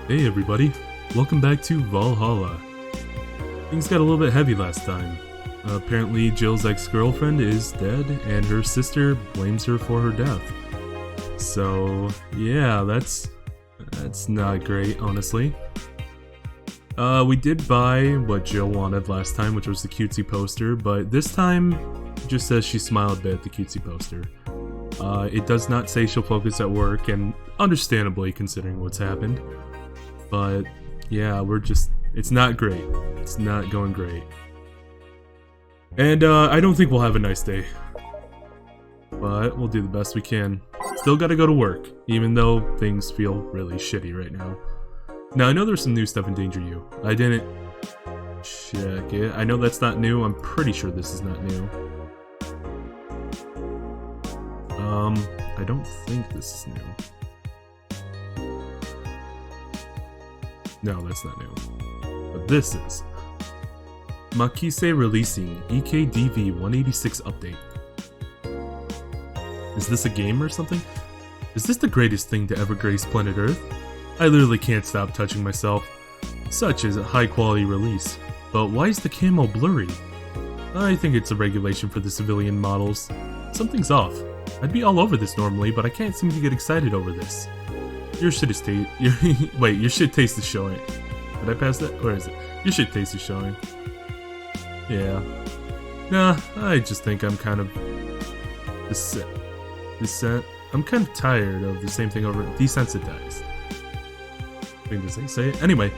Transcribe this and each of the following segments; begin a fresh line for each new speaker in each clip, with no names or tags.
Hey everybody, welcome back to Valhalla. Things got a little bit heavy last time. Apparently Jill's ex-girlfriend is dead and her sister blames her for her death. So yeah, that's not great, honestly. We did buy what Jill wanted last time, which was the cutesy poster, but this time it just says she smiled a bit at the cutesy poster. It does not say she'll focus at work, and understandably considering what's happened. But yeah, it's not great. It's not going great. And I don't think we'll have a nice day. But we'll do the best we can. Still gotta go to work, even though things feel really shitty right now. Now I know there's some new stuff in Danger U. I didn't check it. I know that's not new. I'm pretty sure this is not new. I don't think this is new. No, that's not new. But this is Makise releasing EKDV 186 update. Is this a game or something? Is this the greatest thing to ever grace planet Earth? I literally can't stop touching myself. Such is a high quality release. But why is the camo blurry? I think it's a regulation for the civilian models. Something's off. I'd be all over this normally, but I can't seem to get excited over this. Your shit is your shit taste is showing. Did I pass that? Where is it? Your shit taste is showing. Yeah. Nah, I just think I'm kind of I'm kind of tired of the same thing over desensitized. I think this say it. Anyway,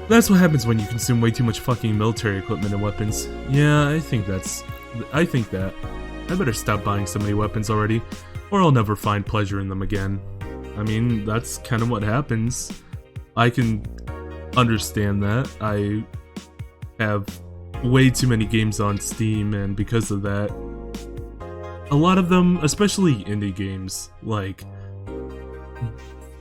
that's what happens when you consume way too much fucking military equipment and weapons. Yeah, I think that. I better stop buying so many weapons already, or I'll never find pleasure in them again. I mean, that's kind of what happens. I can understand that. I have way too many games on Steam, and because of that, a lot of them, especially indie games, like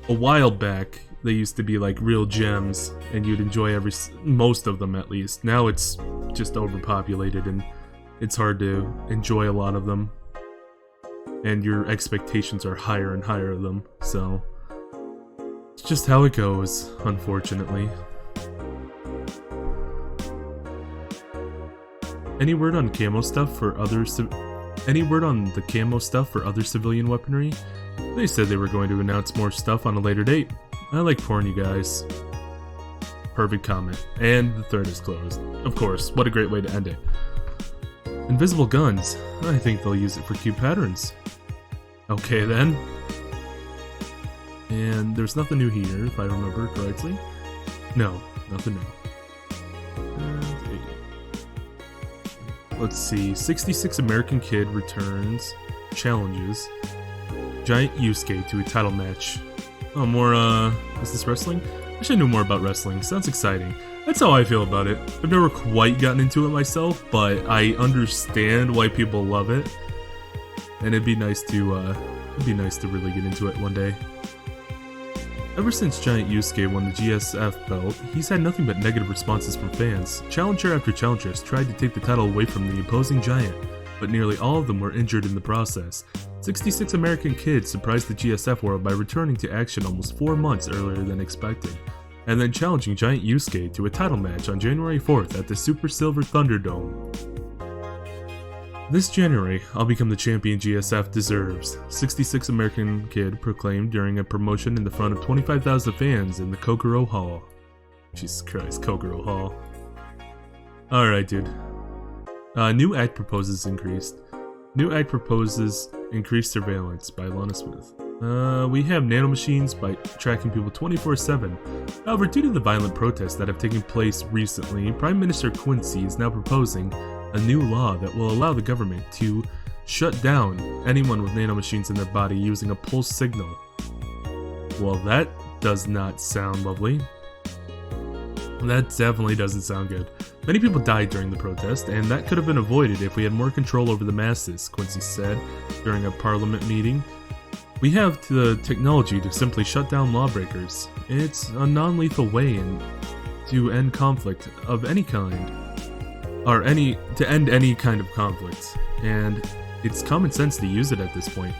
a while back, they used to be like real gems, and you'd enjoy most of them at least. Now it's just overpopulated, and it's hard to enjoy a lot of them. And your expectations are higher and higher of them, so it's just how it goes, unfortunately. Any word on camo stuff for other Any word on the camo stuff for other civilian weaponry? They said they were going to announce more stuff on a later date. I like porn, you guys. Perfect comment. And the thread is closed. Of course, what a great way to end it. Invisible guns. I think they'll use it for cute patterns. Okay then. And there's nothing new here, if I remember correctly. No, nothing new. Let's see. 66 American Kid returns. Challenges. Giant Yusuke to a title match. Oh, more, is this wrestling? I should know more about wrestling. Sounds exciting. That's how I feel about it. I've never quite gotten into it myself, but I understand why people love it. And it'd be nice to really get into it one day. Ever since Giant Yusuke won the GSF belt, he's had nothing but negative responses from fans. Challenger after challenger has tried to take the title away from the opposing giant, but nearly all of them were injured in the process. 66 American Kid surprised the GSF world by returning to action almost 4 months earlier than expected, and then challenging Giant Yusuke to a title match on January 4th at the Super Silver Thunderdome. This January, I'll become the champion GSF deserves, 66 American Kid proclaimed during a promotion in the front of 25,000 fans in the Kokoro Hall. Jesus Christ, Kokoro Hall. Alright, dude. New act proposes increased. New act proposes increased surveillance by Lana Smith. We have nanomachines by tracking people 24/7. However, due to the violent protests that have taken place recently, Prime Minister Quincy is now proposing a new law that will allow the government to shut down anyone with nanomachines in their body using a pulse signal. Well, that does not sound lovely. That definitely doesn't sound good. Many people died during the protest, and that could have been avoided if we had more control over the masses, Quincy said during a parliament meeting. We have the technology to simply shut down lawbreakers. It's a non-lethal way to end conflict of any kind. To end any kind of conflict, and it's common sense to use it at this point.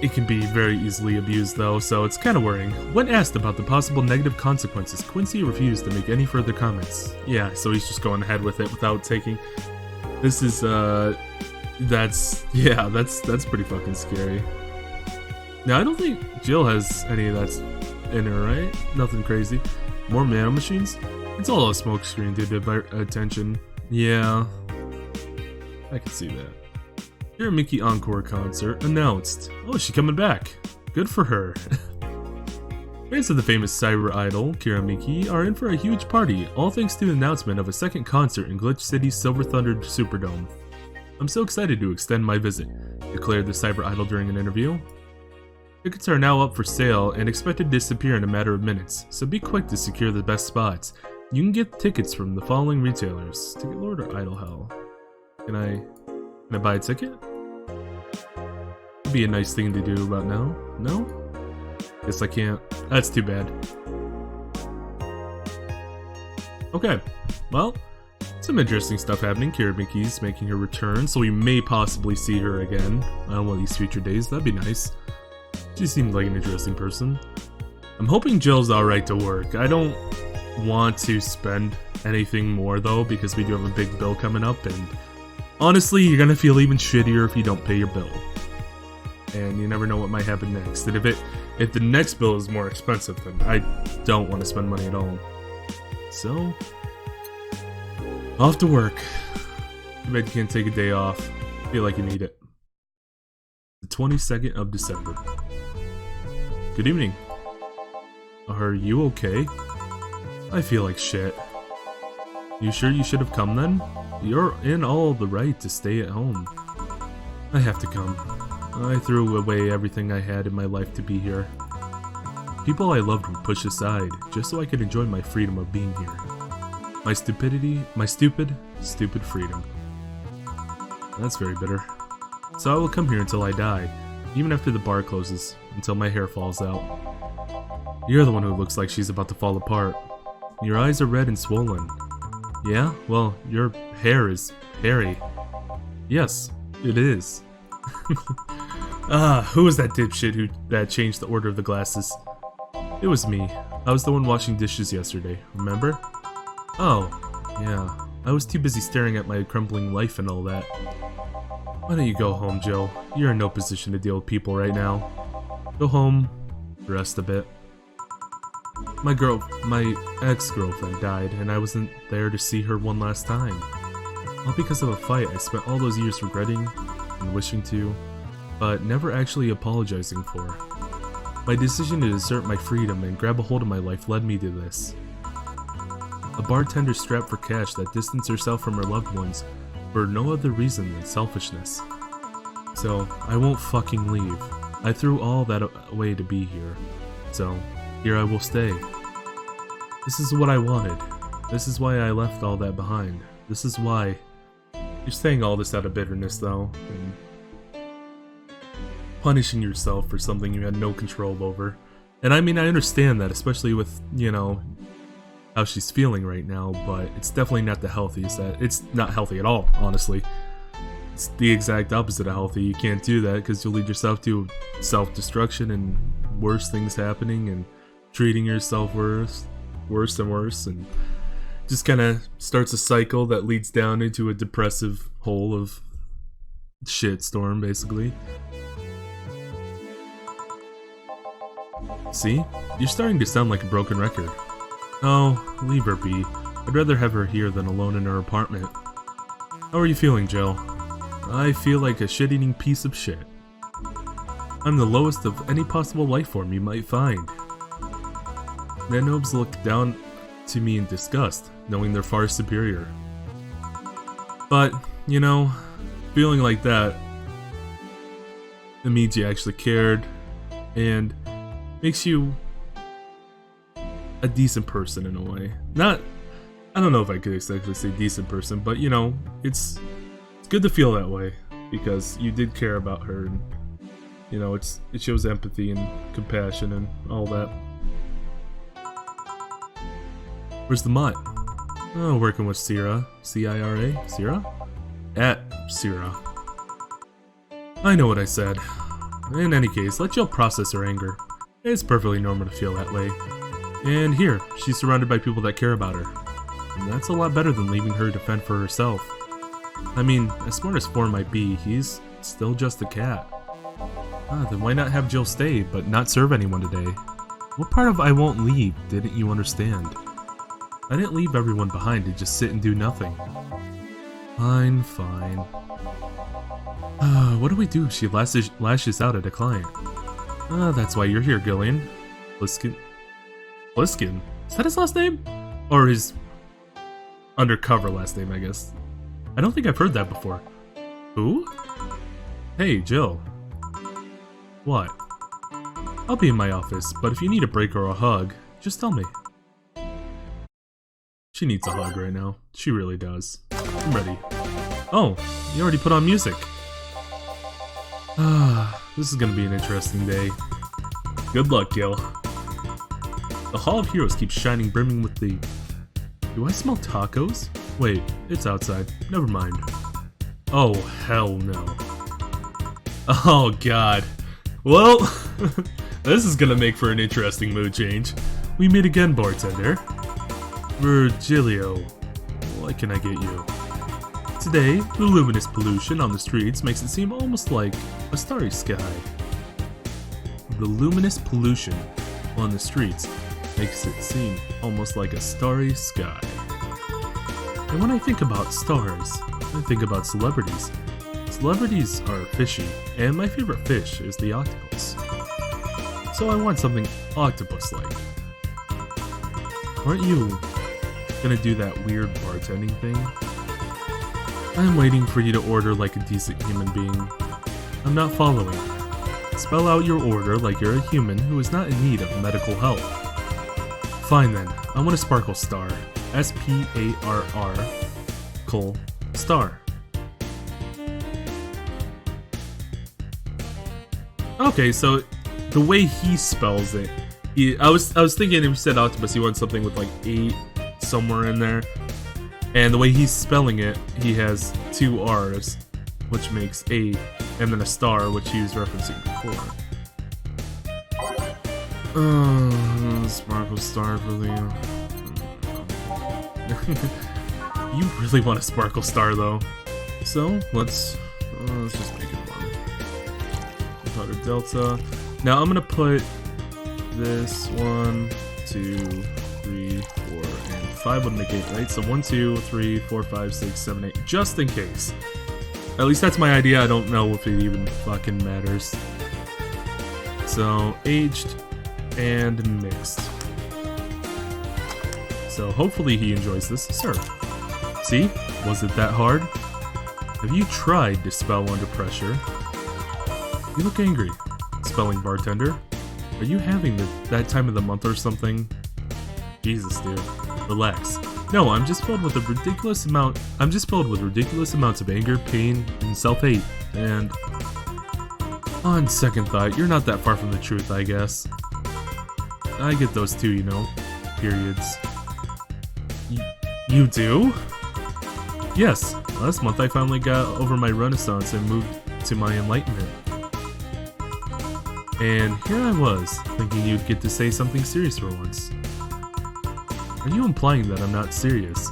it can be very easily abused though, so it's kind of worrying. When asked about the possible negative consequences, Quincy refused to make any further comments. Yeah, so he's just going ahead with it without taking... This is, that's pretty fucking scary. Now, I don't think Jill has any of that in her, right? Nothing crazy. More nanomachines? It's all a smokescreen to divert attention. Yeah, I can see that. Kira Miki Encore concert announced. Oh, she's coming back. Good for her. Fans of the famous cyber idol, Kira Miki, are in for a huge party, all thanks to the announcement of a second concert in Glitch City's Silver Thunder Superdome. I'm so excited to extend my visit, declared the cyber idol during an interview. Tickets are now up for sale and expected to disappear in a matter of minutes, so be quick to secure the best spots. You can get tickets from the following retailers. Ticket Lord or Idol Hell? Can I buy a ticket? Would be a nice thing to do about now. No? Guess I can't. That's too bad. Okay. Well, some interesting stuff happening. Kira Miki's making her return, so we may possibly see her again on one of these future days. That'd be nice. She seems like an interesting person. I'm hoping Jill's alright to work. I don't want to spend anything more though, because we do have a big bill coming up, and honestly, you're gonna feel even shittier if you don't pay your bill. And you never know what might happen next. And if the next bill is more expensive, then I don't want to spend money at all. So, off to work. I bet you can't take a day off. I feel like you need it. The 22nd of December. Good evening. Are you okay? I feel like shit. You sure you should have come then? You're in all the right to stay at home. I have to come. I threw away everything I had in my life to be here. People I loved were pushed aside, just so I could enjoy my freedom of being here. My stupid freedom. That's very bitter. So I will come here until I die, even after the bar closes, until my hair falls out. You're the one who looks like she's about to fall apart. Your eyes are red and swollen. Yeah? Well, your hair is hairy. Yes, it is. Who was that dipshit that changed the order of the glasses? It was me. I was the one washing dishes yesterday, remember? Oh, yeah. I was too busy staring at my crumbling life and all that. Why don't you go home, Jill? You're in no position to deal with people right now. Go home, rest a bit. My ex-girlfriend died, and I wasn't there to see her one last time. All because of a fight I spent all those years regretting and wishing to, but never actually apologizing for. My decision to assert my freedom and grab a hold of my life led me to this. A bartender strapped for cash that distanced herself from her loved ones for no other reason than selfishness. So, I won't fucking leave. I threw all that away to be here. So, here I will stay. This is what I wanted. This is why I left all that behind. This is why... You're saying all this out of bitterness, though, and punishing yourself for something you had no control over. And I mean, I understand that, especially with, you know, how she's feeling right now, but it's definitely not the healthiest. It's not healthy at all, honestly. It's the exact opposite of healthy. You can't do that because you'll lead yourself to self-destruction and worse things happening and treating yourself worse and worse, and just kind of starts a cycle that leads down into a depressive hole of shitstorm, basically. See? You're starting to sound like a broken record. Oh, leave her be. I'd rather have her here than alone in her apartment. How are you feeling, Jill? I feel like a shit-eating piece of shit. I'm the lowest of any possible life form you might find. Nanobes look down to me in disgust, knowing they're far superior. But, you know, feeling like that, it means you actually cared, and makes you a decent person in a way. I don't know if I could exactly say decent person, but you know, it's good to feel that way, because you did care about her, and you know, it shows empathy and compassion and all that. Where's the mutt? Oh, working with Cira. C-I-R-A? Cira? At Cira. I know what I said. In any case, let Jill process her anger. It's perfectly normal to feel that way. And here, she's surrounded by people that care about her. And that's a lot better than leaving her to fend for herself. I mean, as smart as Four might be, he's still just a cat. Then why not have Jill stay, but not serve anyone today? What part of I won't leave didn't you understand? I didn't leave everyone behind to just sit and do nothing. Fine, fine. What do we do if she lashes out at a client? That's why you're here, Gillian. Pliskin? Pliskin? Is that his last name? Or his undercover last name, I guess. I don't think I've heard that before. Who? Hey, Jill. What? I'll be in my office, but if you need a break or a hug, just tell me. She needs a hug right now. She really does. I'm ready. Oh, you already put on music. This is gonna be an interesting day. Good luck, Gil. The Hall of Heroes keeps shining, brimming with the... Do I smell tacos? Wait, it's outside. Never mind. Oh, hell no. Oh, God. Well, this is gonna make for an interesting mood change. We meet again, bartender. Virgilio, what can I get you? Today, the luminous pollution on the streets makes it seem almost like a starry sky. The luminous pollution on the streets makes it seem almost like a starry sky. And when I think about stars, I think about celebrities. Celebrities are fishy, and my favorite fish is the octopus. So I want something octopus-like. Aren't you gonna do that weird bartending thing? I'm waiting for you to order like a decent human being. I'm not following. Spell out your order like you're a human who is not in need of medical help. Fine then, I want a sparkle star. S-P-A-R-R, star. Okay, so the way he spells it, I was thinking if he said octopus, he wants something with like 8 somewhere in there. And the way he's spelling it, he has 2 R's, which makes 8, and then a star, which he was referencing before. Sparkle star for the... You really want a sparkle star, though. So, let's just make it 1. Powder Delta. Now I'm gonna put this 1, 2, 3, 4, and 5 would make 8, right? So 1, 2, 3, 4, 5, 6, 7, 8, just in case. At least that's my idea. I don't know if it even fucking matters. So, aged and mixed. So hopefully he enjoys this. Sir. See? Was it that hard? Have you tried to spell under pressure? You look angry. Spelling bartender? Are you having that time of the month or something? Jesus, dude. Relax. No, I'm just filled with ridiculous amounts of anger, pain, and self-hate. And on second thought, you're not that far from the truth, I guess. I get those too, you know. Periods. You do? Yes. Last month I finally got over my renaissance and moved to my enlightenment. And here I was, thinking you'd get to say something serious for once. Are you implying that I'm not serious?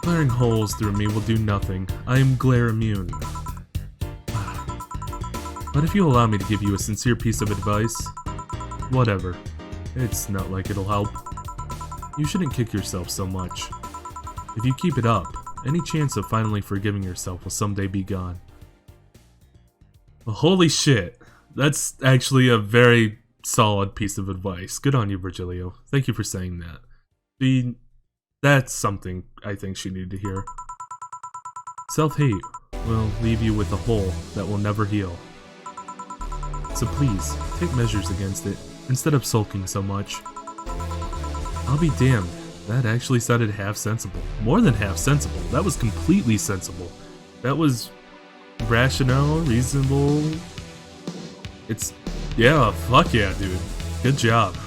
Glaring holes through me will do nothing. I am glare immune. But if you allow me to give you a sincere piece of advice, whatever. It's not like it'll help. You shouldn't kick yourself so much. If you keep it up, any chance of finally forgiving yourself will someday be gone. Well, holy shit. That's actually a very solid piece of advice. Good on you, Virgilio. Thank you for saying that. That's something I think she needed to hear. Self-hate will leave you with a hole that will never heal. So please, take measures against it, instead of sulking so much. I'll be damned, that actually sounded half sensible. More than half sensible. That was completely sensible. That was rational, reasonable. Yeah, fuck yeah, dude. Good job.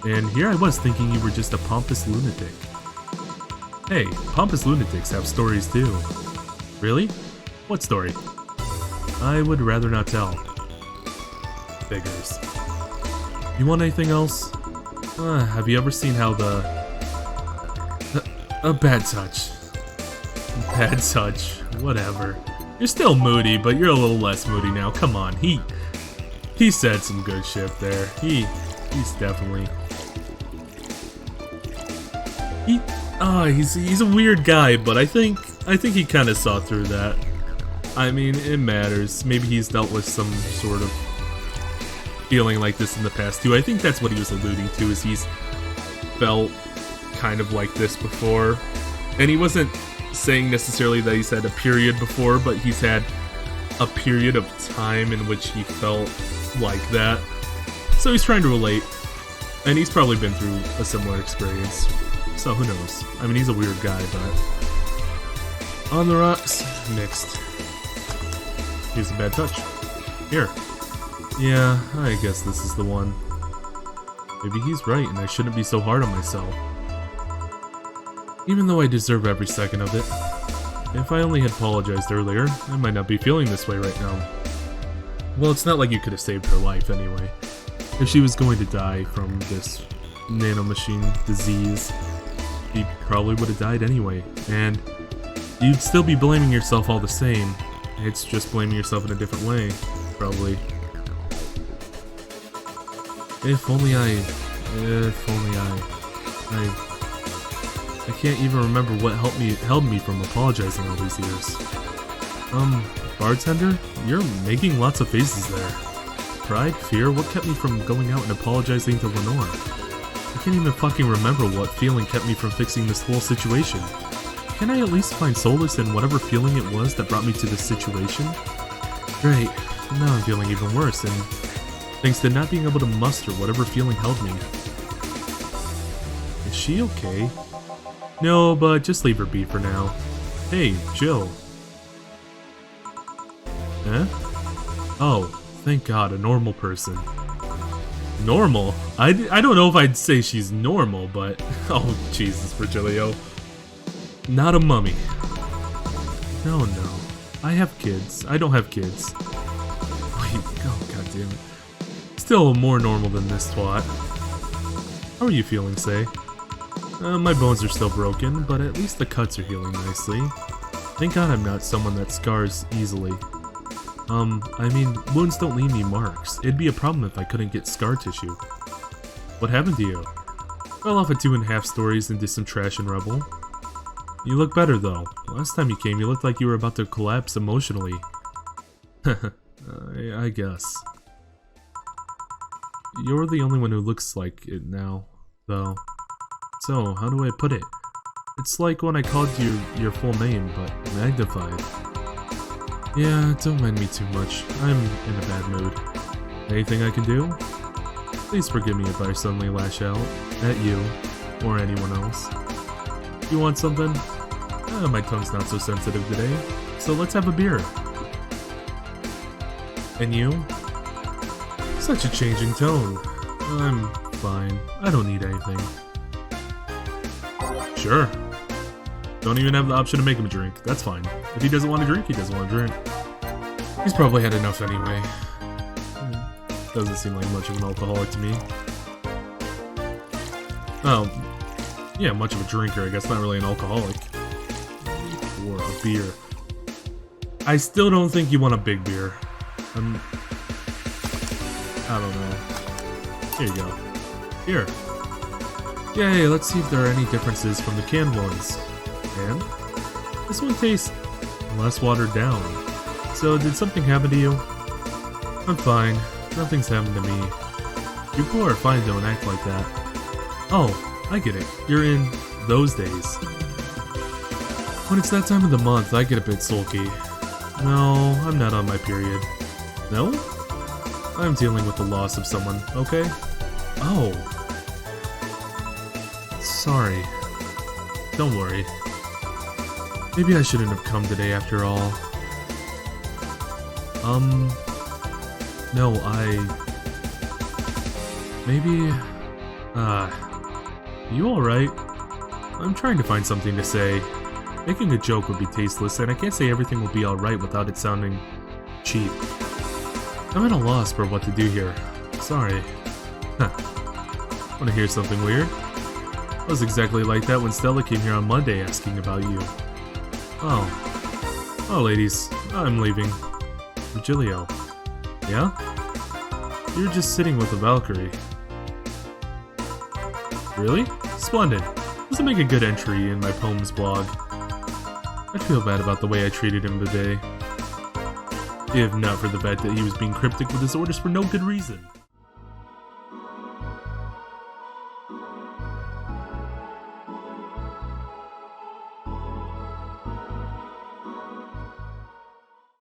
And here I was thinking you were just a pompous lunatic. Hey, pompous lunatics have stories too. Really? What story? I would rather not tell. Figures. You want anything else? Have you ever seen how a bad touch. Bad touch. Whatever. You're still moody, but you're a little less moody now. Come on, he said some good shit there. He's definitely... He's a weird guy, but I think he kind of saw through that. I mean, it matters. Maybe he's dealt with some sort of feeling like this in the past too. I think that's what he was alluding to, is he's felt kind of like this before. And he wasn't saying necessarily that he's had a period before, but he's had a period of time in which he felt like that. So he's trying to relate. And he's probably been through a similar experience. So who knows? I mean, he's a weird guy, but... On the rocks, mixed. Here's a bad touch. Here. Yeah, I guess this is the one. Maybe he's right, and I shouldn't be so hard on myself. Even though I deserve every second of it. If I only had apologized earlier, I might not be feeling this way right now. Well, it's not like you could have saved her life anyway. If she was going to die from this nanomachine disease, she probably would have died anyway, and you'd still be blaming yourself all the same. It's just blaming yourself in a different way, probably. If only I can't even remember what held me from apologizing all these years. Bartender? You're making lots of faces there. Pride? Fear? What kept me from going out and apologizing to Lenore? I can't even fucking remember what feeling kept me from fixing this whole situation. Can I at least find solace in whatever feeling it was that brought me to this situation? Great. Now I'm feeling even worse, and thanks to not being able to muster whatever feeling held me. Is she okay? No, but just leave her be for now. Hey, Jill. Eh? Oh, thank God, a normal person. Normal? I don't know if I'd say she's normal, but... Oh, Jesus, Virgilio. Not a mummy. No. I have kids. I don't have kids. Wait, oh, God damn it. Still more normal than this twat. How are you feeling, Say? My bones are still broken, but at least the cuts are healing nicely. Thank God I'm not someone that scars easily. I mean, wounds don't leave me marks. It'd be a problem if I couldn't get scar tissue. What happened to you? Fell off at 2.5 stories into some trash in Rebel. You look better, though. Last time you came, you looked like you were about to collapse emotionally. I guess. You're the only one who looks like it now, though. So, how do I put it? It's like when I called you your full name, but magnified. Yeah, don't mind me too much. I'm in a bad mood. Anything I can do? Please forgive me if I suddenly lash out at you or anyone else. You want something? My tongue's not so sensitive today, so let's have a beer. And you? Such a changing tone. I'm fine. I don't need anything. Sure. Don't even have the option to make him a drink. That's fine. If he doesn't want to drink, he doesn't want to drink. He's probably had enough anyway. Doesn't seem like much of an alcoholic to me. Oh, yeah, much of a drinker, I guess, not really an alcoholic. Or a beer. I still don't think you want a big beer. I don't know. Here you go. Here. Yay, let's see if there are any differences from the canned ones. And this one tastes less watered down. So, did something happen to you? I'm fine. Nothing's happened to me. People who are fine don't act like that. Oh, I get it. You're in those days. When it's that time of the month, I get a bit sulky. No, I'm not on my period. No? I'm dealing with the loss of someone, okay? Oh. Sorry. Don't worry. Maybe I shouldn't have come today after all. No, maybe... You alright? I'm trying to find something to say. Making a joke would be tasteless, and I can't say everything will be alright without it sounding cheap. I'm at a loss for what to do here. Sorry. Huh. Wanna hear something weird? I was exactly like that when Stella came here on Monday asking about you. Oh, ladies, I'm leaving. Virgilio. Yeah? You're just sitting with a Valkyrie. Really? Splendid. Doesn't make a good entry in my poems blog. I'd feel bad about the way I treated him today. If not for the fact that he was being cryptic with his orders for no good reason.